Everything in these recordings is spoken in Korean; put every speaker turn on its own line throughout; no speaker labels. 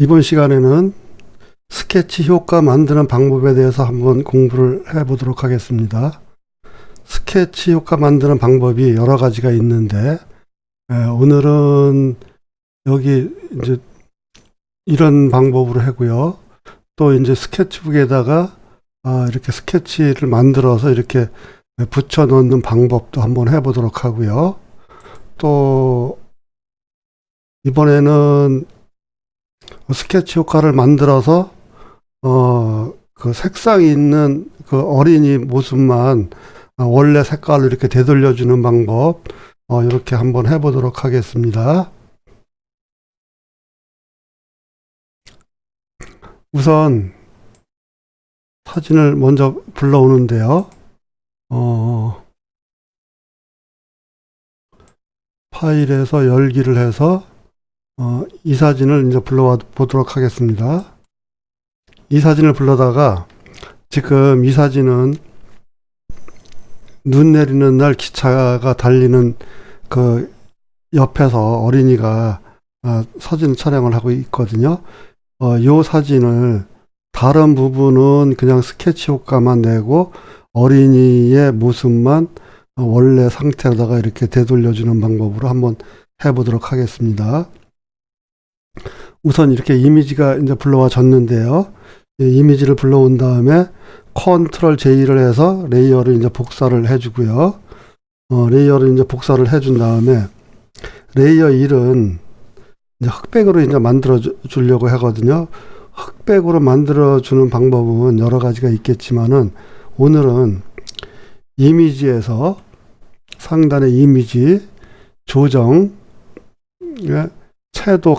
이번 시간에는 스케치 효과 만드는 방법에 대해서 한번 공부를 해보도록 하겠습니다. 스케치 효과 만드는 방법이 여러 가지가 있는데, 오늘은 여기 이제 이런 방법으로 하고요. 또 이제 스케치북에다가 이렇게 스케치를 만들어서 이렇게 붙여 넣는 방법도 한번 해보도록 하고요. 또 이번에는 스케치 효과를 만들어서 그 색상이 있는 그 어린이 모습만 원래 색깔로 이렇게 되돌려주는 방법 이렇게 한번 해보도록 하겠습니다. 우선 사진을 먼저 불러오는데요. 파일에서 열기를 해서 이 사진을 이제 불러와 보도록 하겠습니다. 이 사진을 불러다가 지금 이 사진은 눈 내리는 날 기차가 달리는 그 옆에서 어린이가 사진 촬영을 하고 있거든요. 이 사진을 다른 부분은 그냥 스케치 효과만 내고 어린이의 모습만 원래 상태로다가 이렇게 되돌려주는 방법으로 한번 해보도록 하겠습니다. 우선 이렇게 이미지가 이제 불러와졌는데요. 이미지를 불러온 다음에 컨트롤 J를 해서 레이어를 이제 복사를 해주고요. 레이어를 이제 복사를 해준 다음에 레이어 1은 이제 흑백으로 이제 만들어 주려고 하거든요. 흑백으로 만들어 주는 방법은 여러 가지가 있겠지만은 오늘은 이미지에서 상단의 이미지 조정, 채도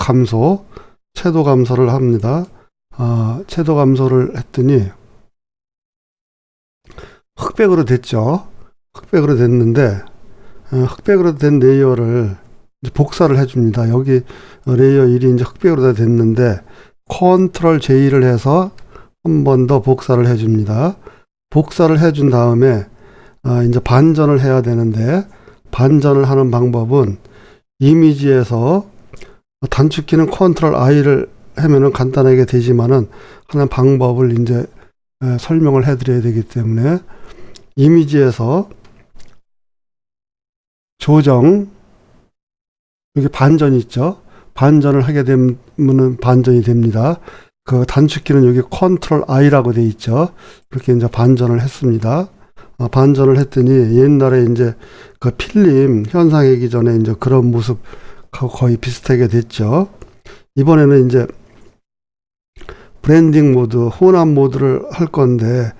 감소를 합니다. 채도 감소를 했더니 흑백으로 됐죠. 흑백으로 됐는데 흑백으로 된 레이어를 이제 복사를 해줍니다. 여기 레이어 1이 이제 흑백으로 다 됐는데 컨트롤 J를 해서 한 번 더 복사를 해줍니다. 복사를 해준 다음에 이제 반전을 해야 되는데 반전을 하는 방법은 이미지에서 단축키는 컨트롤 I를 하면은 간단하게 되지만은 하는 방법을 이제 설명을 해드려야 되기 때문에 이미지에서 조정, 여기 반전 있죠. 반전을 하게 되면은 반전이 됩니다. 그 단축키는 여기 컨트롤 I라고 돼 있죠. 그렇게 이제 반전을 했습니다. 반전을 했더니 옛날에 이제 그 필름 현상이기 전에 이제 그런 모습하고 거의 비슷하게 됐죠. 이번에는 이제 브랜딩 모드, 혼합 모드를 할 건데,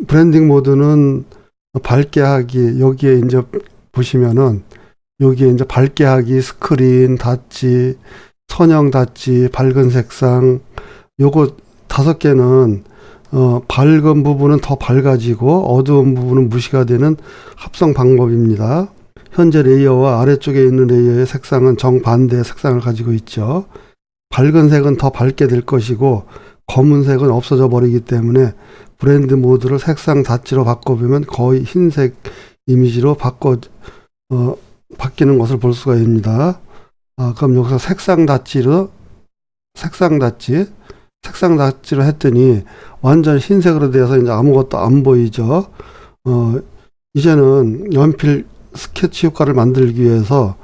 브랜딩 모드는 밝게 하기, 여기에 이제 보시면은, 여기에 이제 밝게 하기, 스크린, 닫지, 선형 닫지, 밝은 색상, 요거 5개는, 밝은 부분은 더 밝아지고, 어두운 부분은 무시가 되는 합성 방법입니다. 현재 레이어와 아래쪽에 있는 레이어의 색상은 정반대의 색상을 가지고 있죠. 밝은 색은 더 밝게 될 것이고 검은색은 없어져 버리기 때문에 브랜드 모드를 색상 닫지로 바꿔보면 거의 흰색 이미지로 바뀌는 것을 볼 수가 있습니다. 그럼 여기서 색상 닫지로 했더니 완전 흰색으로 돼서 이제 아무것도 안 보이죠. 이제는 연필 스케치 효과를 만들기 위해서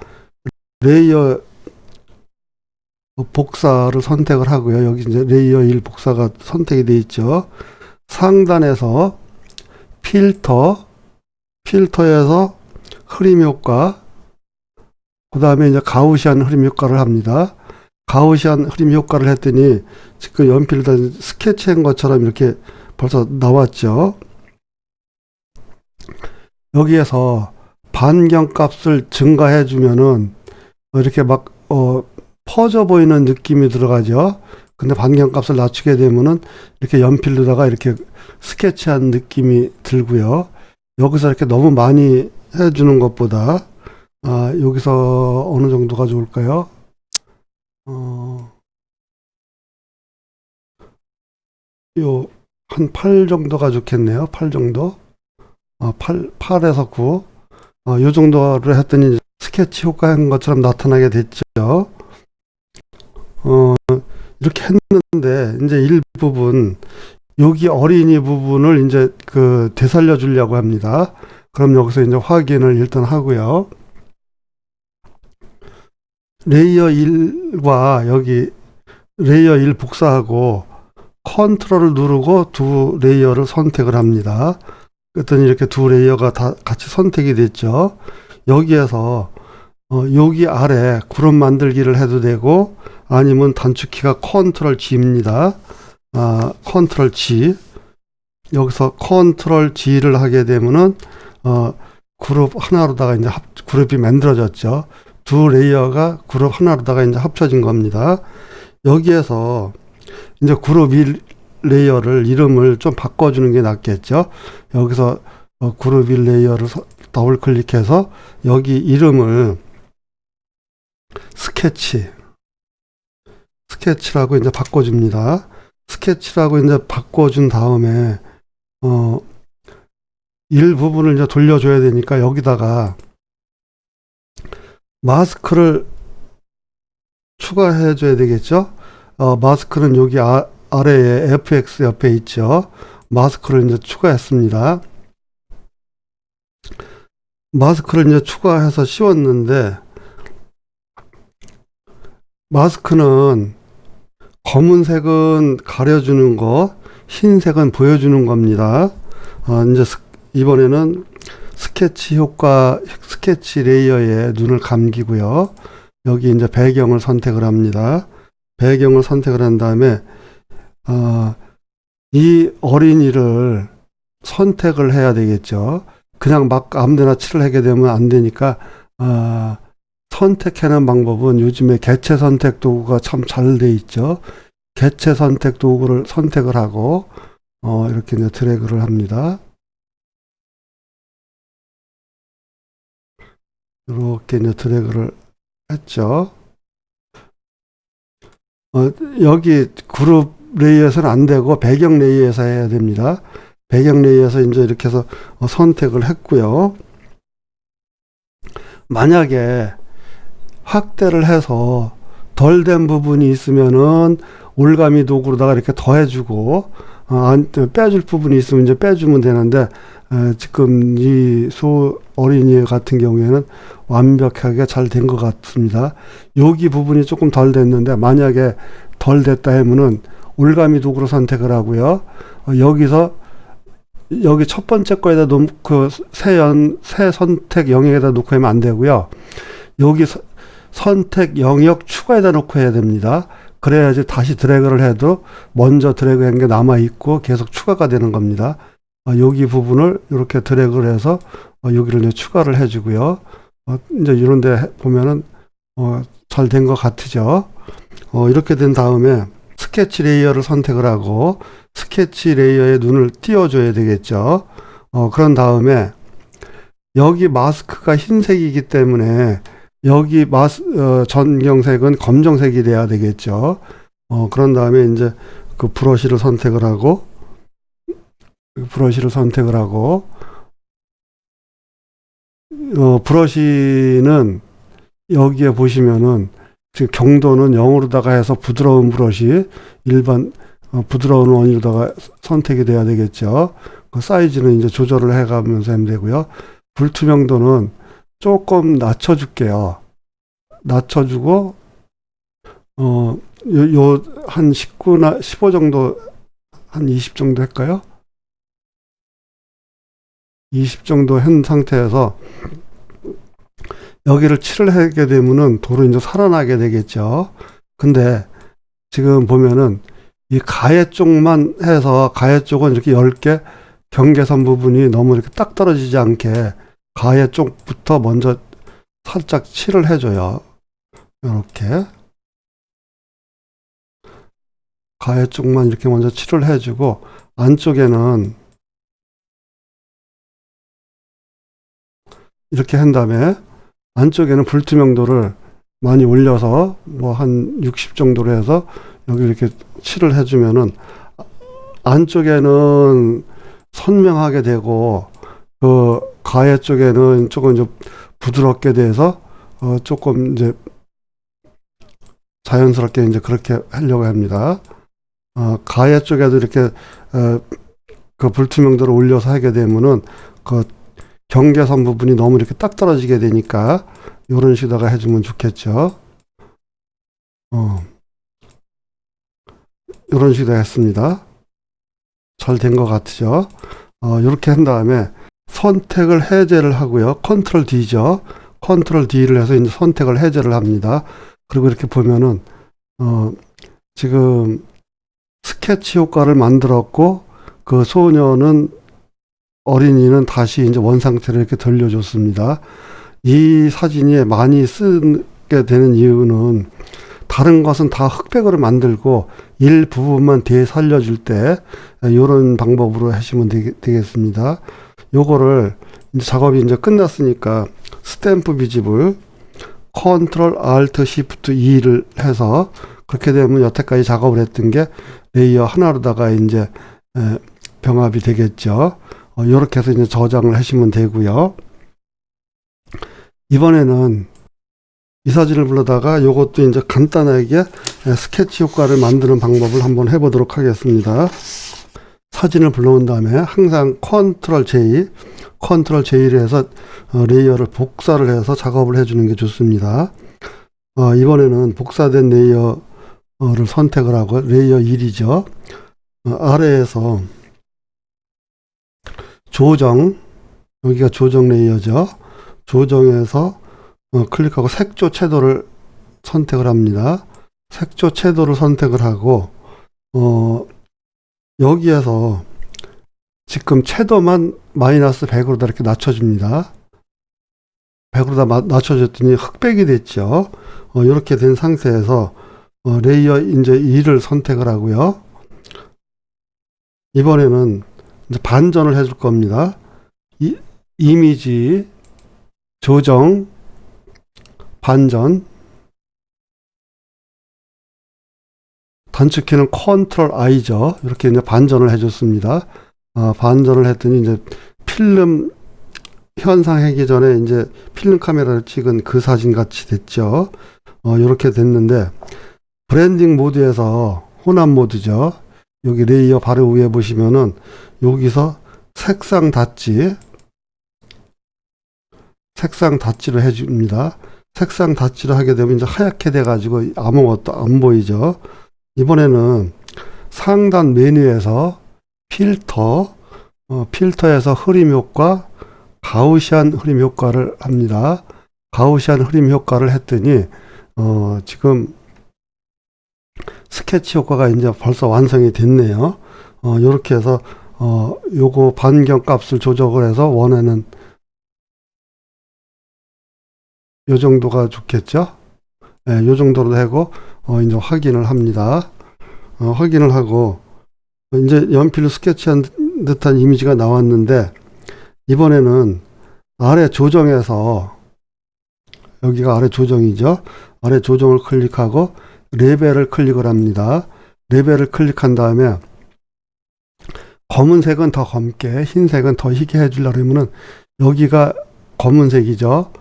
레이어 복사를 선택을 하고요. 여기 이제 레이어 1 복사가 선택이 되어 있죠. 상단에서 필터에서 흐림 효과, 그 다음에 이제 가우시안 흐림 효과를 합니다. 가우시안 흐림 효과를 했더니 지금 연필에다 스케치한 것처럼 이렇게 벌써 나왔죠. 여기에서 반경 값을 증가해 주면은 이렇게 막 퍼져 보이는 느낌이 들어가죠. 근데 반경값을 낮추게 되면은 이렇게 연필로다가 이렇게 스케치한 느낌이 들고요. 여기서 이렇게 너무 많이 해주는 것보다 여기서 어느 정도가 좋을까요? 한 8 정도가 좋겠네요. 8 정도. 8에서 9. 요 정도로 했더니 스케치 효과인 것처럼 나타나게 됐죠. 이렇게 했는데 이제 일부분 여기 어린이 부분을 이제 그 되살려 주려고 합니다. 그럼 여기서 이제 확인을 일단 하고요. 레이어 1과 여기 레이어 1 복사하고 컨트롤을 누르고 두 레이어를 선택을 합니다. 그랬더니 이렇게 두 레이어가 다 같이 선택이 됐죠. 여기에서 여기 아래 그룹 만들기를 해도 되고 아니면 단축키가 컨트롤 G입니다. 컨트롤 G. 여기서 컨트롤 G를 하게 되면은 그룹 하나로다가 이제 그룹이 만들어졌죠. 두 레이어가 그룹 하나로다가 이제 합쳐진 겁니다. 여기에서 이제 그룹 1 레이어를 이름을 좀 바꿔주는 게 낫겠죠. 여기서 그룹 1 레이어를 더블 클릭해서 여기 이름을 스케치라고 이제 바꿔줍니다. 스케치라고 이제 바꿔준 다음에 일부분을 이제 돌려줘야 되니까 여기다가 마스크를 추가해 줘야 되겠죠. 마스크는 여기 아래에 FX 옆에 있죠. 마스크를 이제 추가했습니다. 마스크를 이제 추가해서 씌웠는데 마스크는 검은색은 가려주는 거, 흰색은 보여주는 겁니다. 이제 이번에는 스케치 레이어에 눈을 감기고요. 여기 이제 배경을 선택을 합니다. 배경을 선택을 한 다음에 이 어린이를 선택을 해야 되겠죠. 그냥 막 아무데나 칠을 하게 되면 안 되니까 선택하는 방법은 요즘에 개체 선택 도구가 참 잘 돼 있죠. 개체 선택 도구를 선택을 하고 이렇게 이제 드래그를 합니다. 이렇게 이제 드래그를 했죠. 여기 그룹 레이어에서는 안 되고 배경 레이어에서 해야 됩니다. 배경 레이어에서 이제 이렇게 해서 선택을 했고요. 만약에 확대를 해서 덜 된 부분이 있으면은 올가미 도구로다가 이렇게 더해주고 빼줄 부분이 있으면 이제 빼주면 되는데 지금 이 어린이 같은 경우에는 완벽하게 잘 된 것 같습니다. 여기 부분이 조금 덜 됐는데 만약에 덜 됐다 하면은 올가미 도구로 선택을 하고요. 여기서 여기 첫 번째 거에다 놓고 새 선택 영역에다 놓고 하면 안 되고요. 여기 선택 영역 추가에다 놓고 해야 됩니다. 그래야지 다시 드래그를 해도 먼저 드래그한 게 남아있고 계속 추가가 되는 겁니다. 여기 부분을 이렇게 드래그를 해서 여기를 이제 추가를 해주고요. 이제 이런 데 보면은 잘 된 것 같으죠. 이렇게 된 다음에 스케치 레이어를 선택을 하고 스케치 레이어에 눈을 띄워줘야 되겠죠. 그런 다음에 여기 마스크가 흰색이기 때문에 여기 전경색은 검정색이 돼야 되겠죠. 그런 다음에 이제 그 브러쉬를 선택을 하고 브러쉬는 여기에 보시면은 지금 경도는 0으로다가 해서 부드러운 브러쉬, 일반 부드러운 원이로다가 선택이 돼야 되겠죠. 그 사이즈는 이제 조절을 해가면서 하면 되고요. 불투명도는 조금 낮춰줄게요. 낮춰주고 한 19나 15 정도, 한 20 정도 할까요? 20 정도 한 상태에서 여기를 칠을 하게 되면은 도로 이제 살아나게 되겠죠. 근데 지금 보면은 이 가해 쪽만 해서 가해 쪽은 이렇게 10개 경계선 부분이 너무 이렇게 딱 떨어지지 않게 가해 쪽부터 먼저 살짝 칠을 해줘요. 이렇게 가해 쪽만 이렇게 먼저 칠을 해주고 안쪽에는 이렇게 한 다음에 안쪽에는 불투명도를 많이 올려서 뭐 한 60 정도로 해서 여기 이렇게 칠을 해주면은 안쪽에는 선명하게 되고 그 가해 쪽에는 조금 좀 부드럽게 돼서 조금 이제 자연스럽게 이제 그렇게 하려고 합니다. 가해 쪽에도 이렇게 그 불투명도를 올려서 하게 되면은 그 경계선 부분이 너무 이렇게 딱 떨어지게 되니까 이런 식으로 해주면 좋겠죠. 이런 식으로 했습니다. 잘 된 것 같죠. 이렇게 한 다음에 선택을 해제를 하고요. 컨트롤 D죠. 컨트롤 D를 해서 이제 선택을 해제를 합니다. 그리고 이렇게 보면은 지금 스케치 효과를 만들었고 그 소녀는 어린이는 다시 이제 원상태로 이렇게 돌려줬습니다. 이 사진이 많이 쓰게 되는 이유는 다른 것은 다 흑백으로 만들고 일부분만 되살려줄 때 이런 방법으로 하시면 되겠습니다. 요거를 이제 작업이 이제 끝났으니까 스탬프 비집을 컨트롤 알트 시프트 E를 해서 그렇게 되면 여태까지 작업을 했던 게 레이어 하나로다가 이제 병합이 되겠죠. 이렇게 해서 이제 저장을 하시면 되고요. 이번에는 이 사진을 불러다가 요것도 이제 간단하게 스케치 효과를 만드는 방법을 한번 해보도록 하겠습니다. 사진을 불러온 다음에 항상 컨트롤 J를 해서 레이어를 복사를 해서 작업을 해주는 게 좋습니다. 이번에는 복사된 레이어를 선택을 하고 레이어 1이죠. 아래에서 조정, 여기가 조정 레이어죠. 조정에서 클릭하고 색조 채도를 선택을 합니다. 색조 채도를 선택을 하고 여기에서 지금 채도만 마이너스 100으로 다 이렇게 낮춰줍니다. 100으로 다 낮춰줬더니 흑백이 됐죠. 이렇게 된 상태에서 레이어 이제 2를 선택을 하고요. 이번에는 이제 반전을 해줄 겁니다. 이미지 조정 반전 단축키는 컨트롤 I죠. 이렇게 이제 반전을 해줬습니다. 반전을 했더니 이제 필름 현상하기 전에 이제 필름 카메라를 찍은 그 사진 같이 됐죠. 이렇게 됐는데 브랜딩 모드에서 혼합 모드죠. 여기 레이어 바로 위에 보시면은 여기서 색상 닫지를 해줍니다. 색상 닫지를 하게 되면 이제 하얗게 돼가지고 아무것도 안 보이죠. 이번에는 상단 메뉴에서 필터에서 흐림 효과, 가우시안 흐림 효과를 합니다. 가우시안 흐림 효과를 했더니 지금 스케치 효과가 이제 벌써 완성이 됐네요. 이렇게 해서 요거 반경 값을 조정을 해서 원하는 요 정도가 좋겠죠. 네, 요 정도로 하고 이제 확인을 합니다. 확인을 하고 이제 연필로 스케치한 듯한 이미지가 나왔는데 이번에는 아래 조정에서 여기가 아래 조정이죠. 아래 조정을 클릭하고 레벨을 클릭을 합니다. 레벨을 클릭한 다음에 검은색은 더 검게, 흰색은 더 희게 해주려고 하면은 여기가 검은색이죠.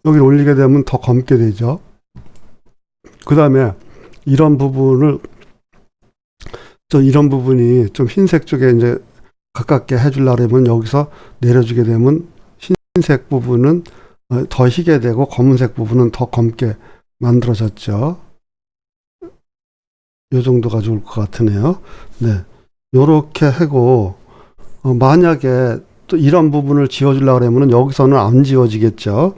여기를 올리게 되면 더 검게 되죠. 그 다음에 이런 부분이 좀 흰색 쪽에 이제 가깝게 해주려고 하면 여기서 내려주게 되면 흰색 부분은 더 희게 되고 검은색 부분은 더 검게 만들어졌죠. 이 정도가 좋을 것 같으네요. 네. 요렇게 하고, 만약에 또 이런 부분을 지워주려고 하면 여기서는 안 지워지겠죠.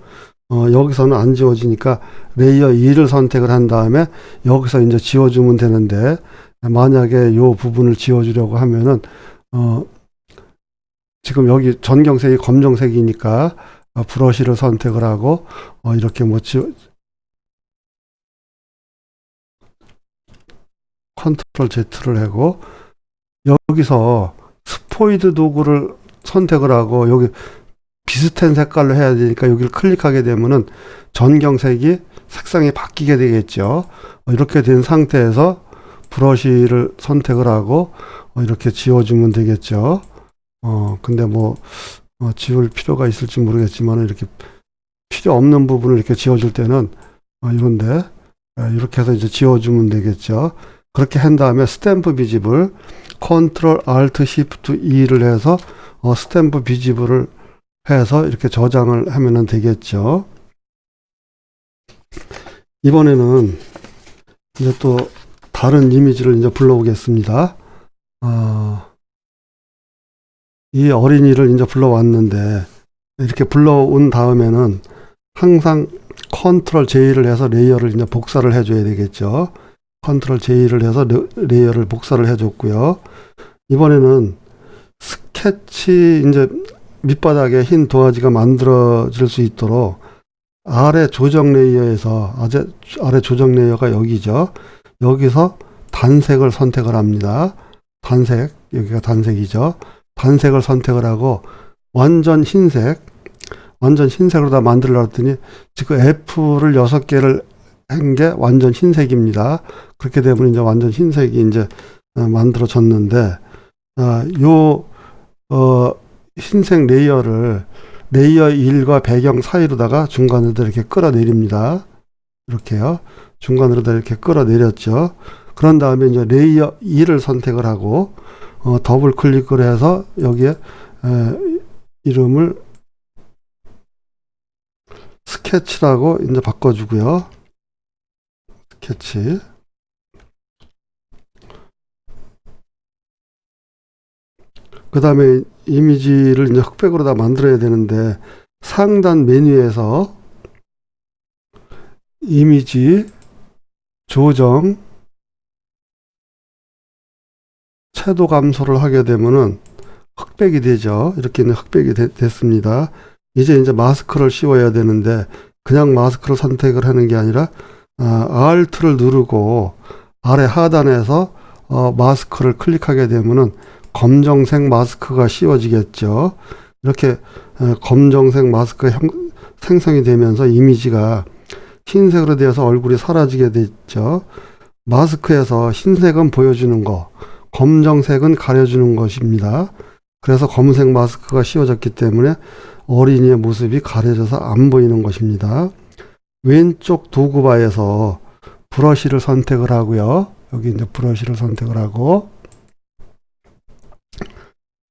여기서는 안 지워지니까 레이어 2를 선택을 한 다음에 여기서 이제 지워주면 되는데, 만약에 요 부분을 지워주려고 하면은, 지금 여기 전경색이 검정색이니까 브러쉬를 선택을 하고, 이렇게 뭐 컨트롤 Z를 하고, 여기서 스포이드 도구를 선택을 하고, 여기 비슷한 색깔로 해야 되니까 여기를 클릭하게 되면은 전경색이 색상이 바뀌게 되겠죠. 이렇게 된 상태에서 브러쉬를 선택을 하고 이렇게 지워주면 되겠죠. 근데 지울 필요가 있을지 모르겠지만 이렇게 필요 없는 부분을 이렇게 지워줄 때는 이런데 이렇게 해서 이제 지워주면 되겠죠. 그렇게 한 다음에 스탬프 비집을 컨트롤 알트 시프트 E를 해서 스탬프 비집을 해서 이렇게 저장을 하면 되겠죠. 이번에는 이제 또 다른 이미지를 이제 불러오겠습니다. 이 어린이를 이제 불러왔는데, 이렇게 불러온 다음에는 항상 컨트롤 J를 해서 레이어를 이제 복사를 해줘야 되겠죠. 컨트롤 J를 해서 레이어를 복사를 해줬고요. 이번에는 스케치 이제 밑바닥에 흰 도화지가 만들어질 수 있도록 아래 조정 레이어에서, 아래 조정 레이어가 여기죠. 여기서 단색을 선택을 합니다. 단색, 여기가 단색이죠. 단색을 선택을 하고 완전 흰색으로 다 만들려고 했더니 지금 F를 6개를 한 게 완전 흰색입니다. 그렇게 되면 이제 완전 흰색이 이제 만들어졌는데, 흰색 레이어를 레이어 1과 배경 사이로다가 중간으로 이렇게 끌어내립니다. 이렇게요. 중간으로 이렇게 끌어내렸죠. 그런 다음에 이제 레이어 2를 선택을 하고 더블 클릭을 해서 여기에 이름을 스케치라고 이제 바꿔주고요. 스케치. 그 다음에 이미지를 이제 흑백으로 다 만들어야 되는데, 상단 메뉴에서 이미지 조정 채도 감소를 하게 되면은 흑백이 되죠. 이렇게 흑백이 됐습니다. 이제 마스크를 씌워야 되는데, 그냥 마스크를 선택을 하는 게 아니라 Alt를 누르고 아래 하단에서 마스크를 클릭하게 되면은 검정색 마스크가 씌워지겠죠. 이렇게 검정색 마스크가 생성이 되면서 이미지가 흰색으로 되어서 얼굴이 사라지게 됐죠. 마스크에서 흰색은 보여주는 거, 검정색은 가려주는 것입니다. 그래서 검은색 마스크가 씌워졌기 때문에 어린이의 모습이 가려져서 안 보이는 것입니다. 왼쪽 도구바에서 브러쉬를 선택을 하고요. 여기 이제 브러쉬를 선택을 하고,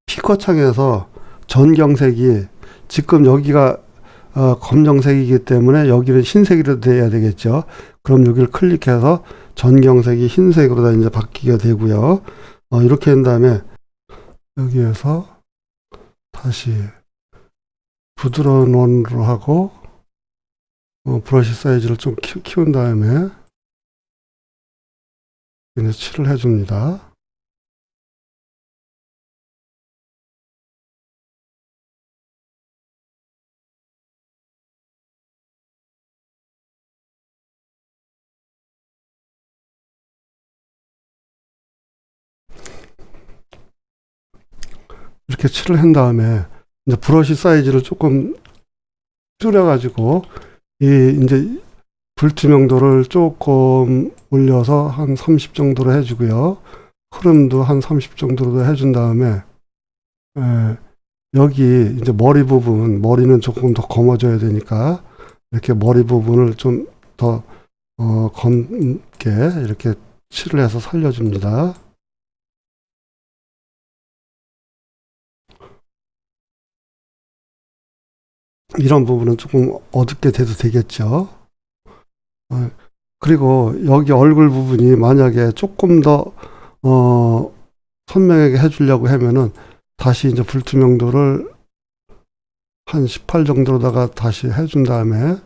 피커창에서 전경색이, 지금 여기가 검정색이기 때문에 여기는 흰색으로 돼야 되겠죠. 그럼 여기를 클릭해서 전경색이 흰색으로 다 이제 바뀌게 되고요. 이렇게 한 다음에 여기에서 다시 부드러운 원으로 하고 브러쉬 사이즈를 좀 키운 다음에 이제 칠을 해줍니다. 이렇게 칠을 한 다음에 이제 브러쉬 사이즈를 조금 줄여가지고 이제 불투명도를 조금 올려서 한 30 정도로 해주고요. 흐름도 한 30 정도로 해준 다음에 여기 이제 머리 부분, 머리는 조금 더 검어져야 되니까 이렇게 머리 부분을 좀 더 검게 이렇게 칠을 해서 살려줍니다. 이런 부분은 조금 어둡게 돼도 되겠죠. 그리고 여기 얼굴 부분이 만약에 조금 더 선명하게 해주려고 하면은 다시 이제 불투명도를 한 18 정도로다가 다시 해준 다음에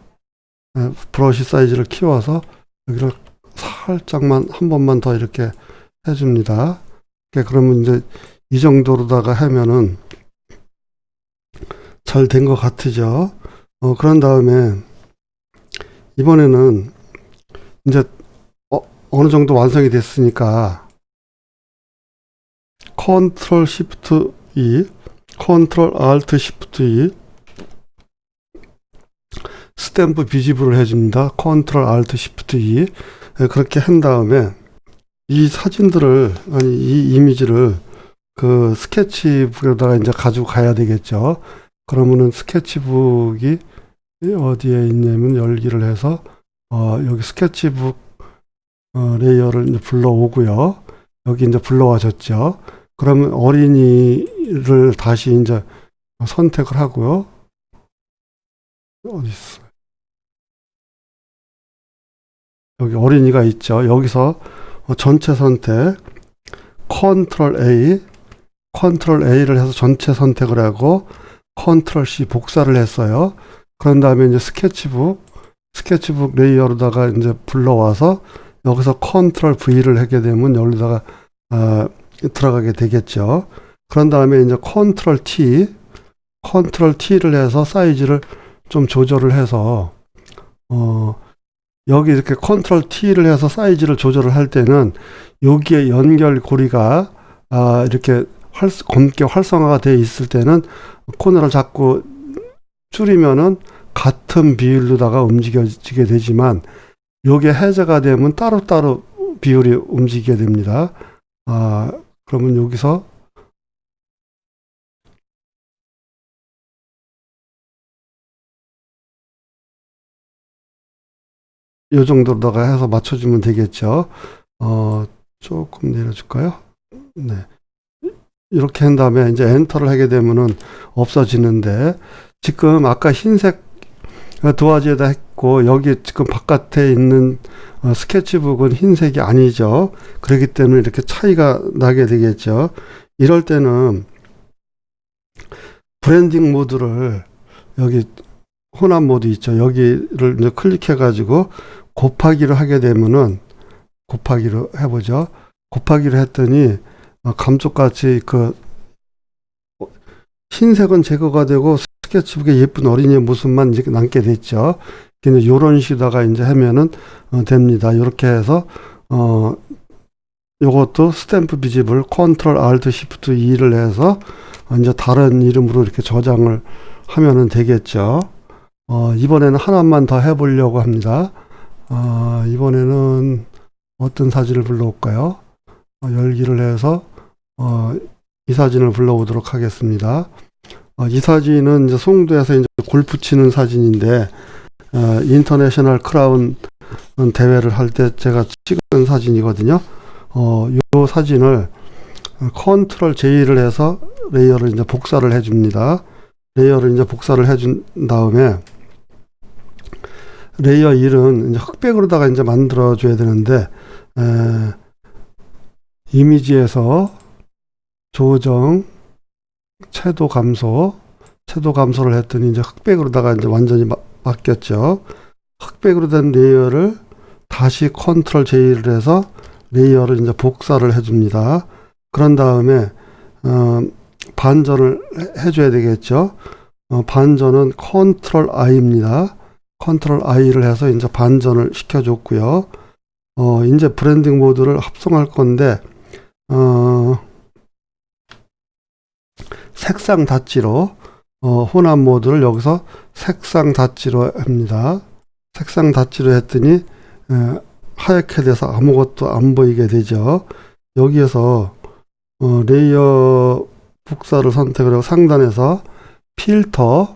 브러쉬 사이즈를 키워서 여기를 살짝만 한 번만 더 이렇게 해줍니다. 그러면 이제 이 정도로다가 하면은 잘 된 것 같으죠. 그런 다음에 이번에는 이제 어느 정도 완성이 됐으니까 컨트롤 시프트 E, 컨트롤 알트 시프트 E, 스탬프 비지블을 해줍니다. 컨트롤 알트 시프트 E. 그렇게 한 다음에 이 사진들을, 아니 이 이미지를 그 스케치북에다가 이제 가지고 가야 되겠죠. 그러면은 스케치북이 어디에 있냐면 열기를 해서 여기 스케치북 레이어를 이제 불러오고요. 여기 이제 불러와줬죠. 그러면 어린이를 다시 이제 선택을 하고요. 어디 있어요? 여기 어린이가 있죠. 여기서 전체 선택, 컨트롤 A를 해서 전체 선택을 하고 컨트롤 C 복사를 했어요. 그런 다음에 이제 스케치북 레이어로다가 이제 불러와서 여기서 컨트롤 V를 하게 되면 여기다가 들어가게 되겠죠. 그런 다음에 이제 컨트롤 T를 해서 사이즈를 좀 조절을 해서 여기 이렇게 컨트롤 T를 해서 사이즈를 조절을 할 때는 여기에 연결고리가 이렇게 검게 활성화가 되어 있을 때는 코너를 자꾸 줄이면은 같은 비율로다가 움직여지게 되지만 요게 해제가 되면 따로따로 비율이 움직이게 됩니다. 그러면 여기서 요 정도로다가 해서 맞춰주면 되겠죠. 조금 내려줄까요? 네. 이렇게 한 다음에 이제 엔터를 하게 되면은 없어지는데 지금 아까 흰색 도화지에다 했고 여기 지금 바깥에 있는 스케치북은 흰색이 아니죠. 그렇기 때문에 이렇게 차이가 나게 되겠죠. 이럴 때는 브랜딩 모드를 여기 혼합 모드 있죠. 여기를 이제 클릭해 가지고 곱하기를 하게 되면은 곱하기로 해보죠. 곱하기를 했더니 감쪽같이 그 흰색은 제거가 되고 스케치북에 예쁜 어린이의 모습만 이제 남게 됐죠. 이제 요런 식으로다가 이제 하면은 됩니다. 이렇게 해서 요것도 스탬프 비집을 컨트롤 알트 시프트 E를 해서 이제 다른 이름으로 이렇게 저장을 하면은 되겠죠. 이번에는 하나만 더 해보려고 합니다. 이번에는 어떤 사진을 불러올까요? 열기를 해서 이 사진을 불러오도록 하겠습니다. 이 사진은 이제 송도에서 이제 골프 치는 사진인데 인터내셔널 크라운 대회를 할 때 제가 찍은 사진이거든요. 이 사진을 컨트롤 J를 해서 레이어를 이제 복사를 해줍니다. 레이어를 이제 복사를 해준 다음에 레이어 1은 이제 흑백으로다가 이제 만들어 줘야 되는데 이미지에서 조정 채도 감소를 했더니 이제 흑백으로다가 이제 완전히 바뀌었죠. 흑백으로 된 레이어를 다시 컨트롤 J를 해서 레이어를 이제 복사를 해줍니다. 그런 다음에 반전을 해줘야 되겠죠. 반전은 컨트롤 I입니다. 컨트롤 I를 해서 이제 반전을 시켜줬고요. 이제 브랜딩 모드를 합성할 건데 색상 닫지로 혼합 모드를 여기서 색상 닫지로 합니다. 색상 닫지로 했더니 하얗게 돼서 아무것도 안 보이게 되죠. 여기에서 레이어 복사를 선택을 하고 상단에서 필터,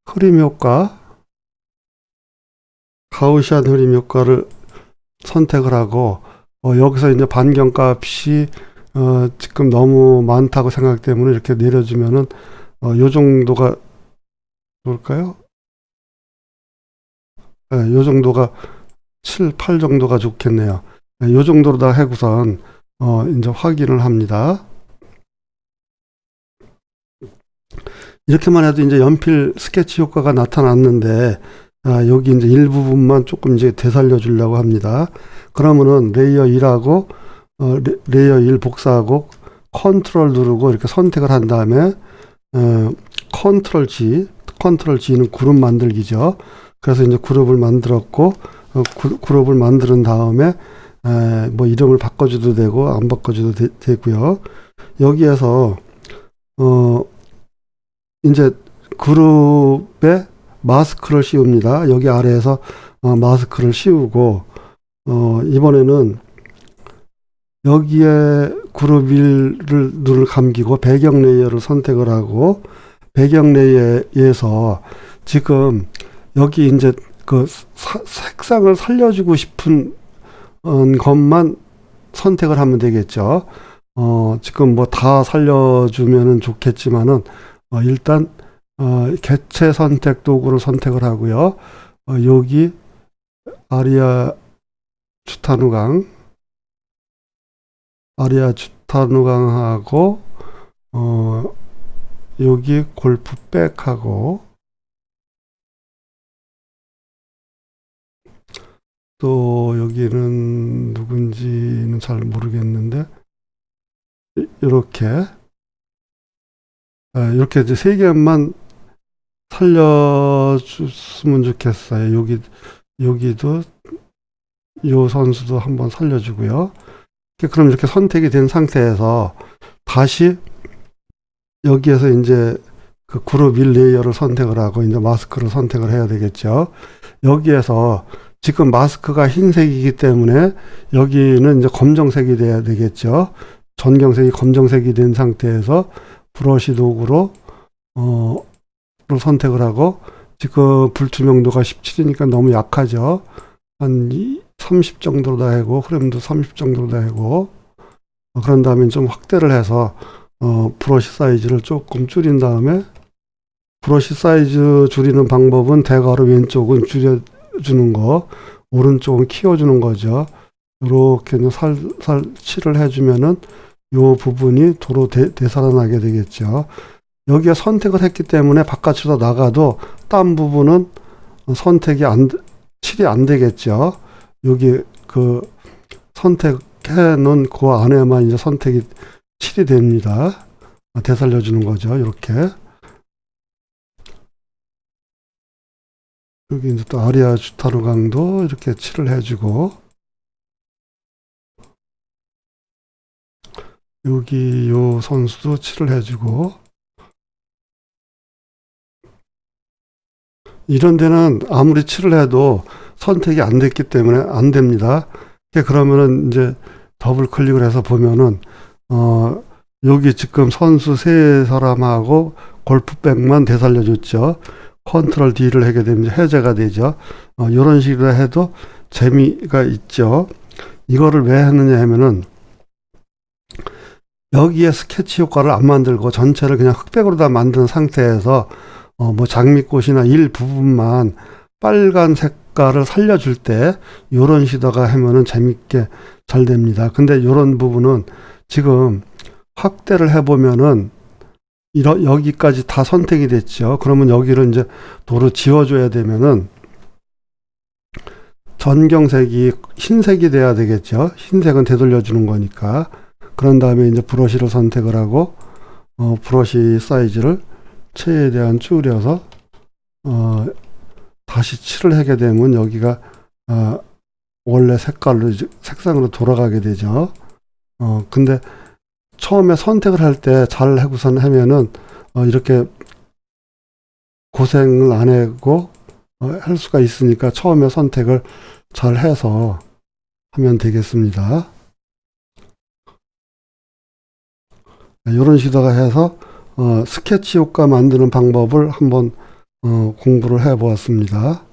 흐림 효과, 가우시안 흐림 효과를 선택을 하고 여기서 이제 반경값이 지금 너무 많다고 생각 때문에 이렇게 내려주면은 요 정도가 좋을까요? 네, 요 정도가 7, 8 정도가 좋겠네요. 네, 요 정도로 다 해고선 이제 확인을 합니다. 이렇게만 해도 이제 연필 스케치 효과가 나타났는데 여기 이제 일부분만 조금 이제 되살려 주려고 합니다. 그러면은 레이어 1하고 레이어 1 복사하고 컨트롤 누르고 이렇게 선택을 한 다음에 컨트롤 G는 그룹 만들기죠. 그래서 이제 그룹을 만들었고 그룹을 만드는 다음에 뭐 이름을 바꿔줘도 되고 안 바꿔줘도 되고요. 여기에서 이제 그룹에 마스크를 씌웁니다. 여기 아래에서 마스크를 씌우고 이번에는 여기에 그룹 1을 눈을 감기고 배경 레이어를 선택을 하고 배경 레이어에서 지금 여기 이제 그 색상을 살려주고 싶은 것만 선택을 하면 되겠죠. 지금 뭐 다 살려주면은 좋겠지만은, 일단, 개체 선택 도구를 선택을 하고요. 여기 아리아 주타누강하고, 여기 골프백하고, 또 여기는 누군지는 잘 모르겠는데, 이렇게 이제 세 개만 살려줬으면 좋겠어요. 여기도 요 선수도 한번 살려주고요. 그럼 이렇게 선택이 된 상태에서 다시 여기에서 이제 그 그룹 1 레이어를 선택을 하고 이제 마스크를 선택을 해야 되겠죠. 여기에서 지금 마스크가 흰색이기 때문에 여기는 이제 검정색이 돼야 되겠죠. 전경색이 검정색이 된 상태에서 브러쉬 도구로 를 선택을 하고, 지금 불투명도가 17이니까 너무 약하죠. 한 30 정도로 다 하고, 흐름도 30 정도로 다 하고, 그런 다음에 좀 확대를 해서 브러쉬 사이즈를 조금 줄인 다음에, 브러쉬 사이즈 줄이는 방법은 대괄호 왼쪽은 줄여주는 거, 오른쪽은 키워주는 거죠. 이렇게 살살 칠을 해주면은 요 부분이 도로 되살아나게 되겠죠. 여기에 선택을 했기 때문에 바깥으로 나가도 딴 부분은 칠이 안 되겠죠. 여기 그 선택해 놓은 그 안에만 이제 칠이 됩니다. 되살려주는 거죠. 이렇게. 여기 이제 또 아리아 주타누강도 이렇게 칠을 해주고, 여기 요 선수도 칠을 해주고, 이런 데는 아무리 칠을 해도 선택이 안 됐기 때문에 안 됩니다. 그러면은 이제 더블 클릭을 해서 보면은, 여기 지금 선수 세 사람하고 골프백만 되살려줬죠. 컨트롤 D를 하게 되면 해제가 되죠. 이런 식으로 해도 재미가 있죠. 이거를 왜 했느냐 하면은, 여기에 스케치 효과를 안 만들고 전체를 그냥 흑백으로 다 만든 상태에서 뭐 장미꽃이나 일부분만 빨간 색깔을 살려줄 때 요런 시다가 하면은 재밌게 잘 됩니다. 근데 요런 부분은 지금 확대를 해보면은 여기까지 다 선택이 됐죠. 그러면 여기를 이제 도로 지워줘야 되면은 전경색이 흰색이 돼야 되겠죠. 흰색은 되돌려주는 거니까. 그런 다음에 이제 브러쉬를 선택을 하고, 브러쉬 사이즈를 최대한 줄여서, 다시 칠을 하게 되면 여기가, 원래 색상으로 돌아가게 되죠. 근데 처음에 선택을 할 때 잘 하고선 하면은, 이렇게 고생을 안 하고, 할 수가 있으니까 처음에 선택을 잘 해서 하면 되겠습니다. 이런 식으로 해서 스케치 효과 만드는 방법을 한번 공부를 해 보았습니다.